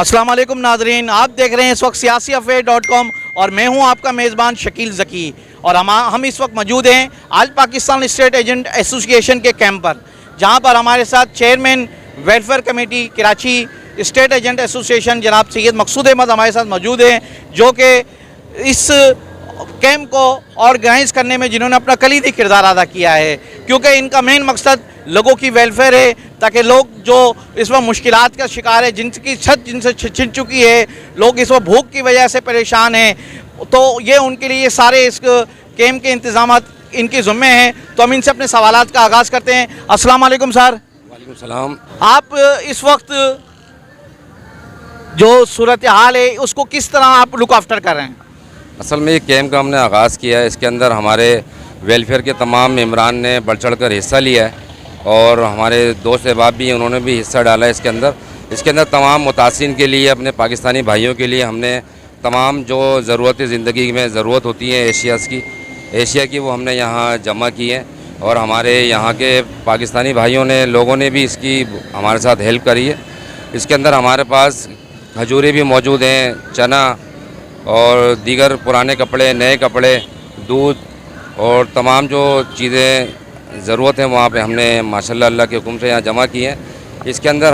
अस्सलाम वालेकुम नाजरीन, आप देख रहे हैं इस वक्त siyaasiaffair.com और मैं हूं आपका मेज़बान शकील ज़की। और हम इस वक्त मौजूद हैं आज पाकिस्तान स्टेट एजेंट एसोसिएशन के कैंप पर, जहां पर हमारे साथ chairman welfare committee Karachi state agent association जनाब सैयद मकसूद अहमद हमारे साथ मौजूद हैं, जो कि इस कैंप को ऑर्गेनाइज़ करने में जिन्होंने अपना कलीदी किरदार अदा किया है, क्योंकि इनका मेन मकसद लोगों की वेलफेयर है, ताकि लोग जो इस वक्त मुश्किलात का शिकार है, जिनकी छत जिनसे छिन चुकी है, लोग इस वक्त भूख की वजह से परेशान हैं, तो ये उनके लिए सारे इस कैंप के इंतजामात इनके ज़िम्मे हैं। तो हम इनसे अपने सवालात का आगाज़ करते हैं। अस्सलाम वालेकुम सर। वालेकुम सलाम। आप इस वक्त जो सूरत हाल है उसको किस तरह आप लुक आफ्टर कर रहे हैं? असल में ये कैंप का हमने आगाज़ किया है। इसके अंदर हमारे वेलफेयर के तमाम मेम्बरान ने बढ़ चढ़ कर हिस्सा लिया है और हमारे दोस्त अहबाब भी उन्होंने भी हिस्सा डाला है। इसके अंदर तमाम मुतासिन के लिए, अपने पाकिस्तानी भाइयों के लिए हमने तमाम जो ज़रूरतें ज़िंदगी में ज़रूरत होती हैं एशिया की वो हमने यहाँ जमा की है। और हमारे यहाँ के पाकिस्तानी भाइयों ने, लोगों ने भी इसकी हमारे साथ हेल्प करी है। इसके अंदर हमारे पास खजूरें भी मौजूद हैं, चना और दीगर पुराने कपड़े, नए कपड़े, दूध और तमाम जो चीज़ें ज़रूरत हैं वहाँ पे हमने माशाल्लाह अल्लाह के हुक्म से यहाँ जमा की हैं। इसके अंदर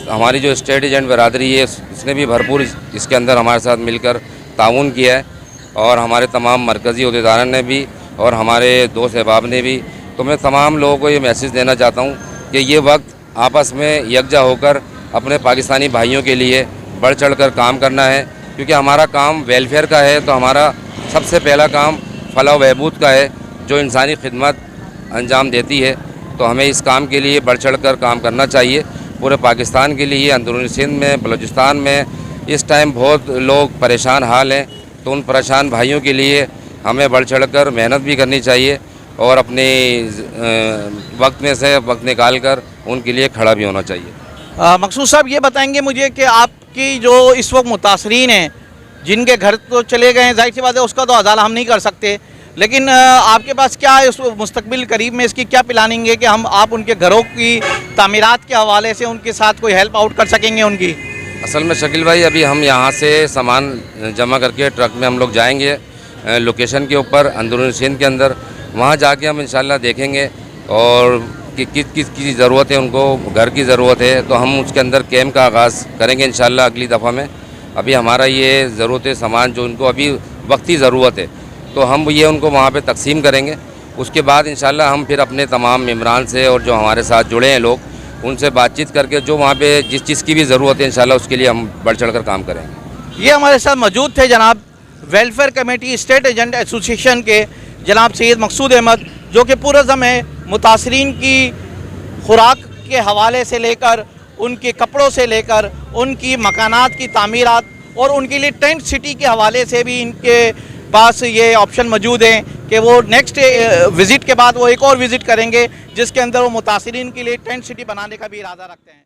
हमारी जो स्टेट एजेंट बरादरी है उसने भी भरपूर इसके अंदर हमारे साथ मिलकर ताउन किया है, और हमारे तमाम मरकज़ी अहदेदारों ने भी और हमारे दोस्त अहबाब ने भी। तो मैं तमाम लोगों को ये मैसेज देना चाहता हूँ कि ये वक्त आपस में यकजा होकर अपने पाकिस्तानी भाइयों के लिए बढ़ चढ़ कर काम करना है, क्योंकि हमारा काम वेलफेयर का है। तो हमारा सबसे पहला काम फलाह बहबूद का है, जो इंसानी खिदमत अंजाम देती है। तो हमें इस काम के लिए बढ़ चढ़ कर काम करना चाहिए। पूरे पाकिस्तान के लिए, अंदरूनी सिंध में, बलूचिस्तान में इस टाइम बहुत लोग परेशान हाल हैं। तो उन परेशान भाइयों के लिए हमें बढ़ चढ़ कर मेहनत भी करनी चाहिए और अपने वक्त में से वक्त निकाल कर उनके लिए खड़ा भी होना चाहिए। मकसूद साहब, ये बताएंगे मुझे कि आपकी जो इस वक्त मुतासरीन हैं, जिनके घर तो चले गए हैं, जाहिर सी बात है उसका तो अजाला हम नहीं कर सकते, लेकिन आपके पास क्या है उस मुस्तकबिल करीब में इसकी क्या प्लानिंग है कि आप उनके घरों की तामीरात के हवाले से उनके साथ कोई हेल्प आउट कर सकेंगे उनकी? असल में शकील भाई, अभी हम यहाँ से सामान जमा करके ट्रक में हम लोग जाएंगे लोकेशन के ऊपर अंदरूनी सिंध के अंदर। वहाँ जाके हम इंशाल्लाह देखेंगे और कि किस की ज़रूरत है, उनको घर की ज़रूरत है, तो हम उसके अंदर कैंप का आगाज़ करेंगे इंशाल्लाह अगली दफ़ा में। अभी हमारा ये ज़रूरत है सामान जो उनको अभी वक्ती ज़रूरत है, तो हम ये उनको वहाँ पे तकसीम करेंगे। उसके बाद इंशाल्लाह हम फिर अपने तमाम मेम्बरान से और जो हमारे साथ जुड़े हैं लोग, उनसे बातचीत करके जो वहाँ पे जिस चीज़ की भी ज़रूरत है इंशाल्लाह उसके लिए हम बढ़ चढ़ कर काम करेंगे। ये हमारे साथ मौजूद थे जनाब welfare committee state agent association के जनाब सैयद मकसूद अहमद, जो कि पूरा समय मुतासरीन की खुराक के हवाले से लेकर, उनके कपड़ों से लेकर, उनकी मकानात की तामीरात और उनके लिए टेंट सिटी के हवाले से भी इनके पास ये ऑप्शन मौजूद है कि वो नेक्स्ट विज़िट के बाद वो एक और विज़िट करेंगे, जिसके अंदर वो मुतासरीन के लिए टेंट सिटी बनाने का भी इरादा रखते हैं।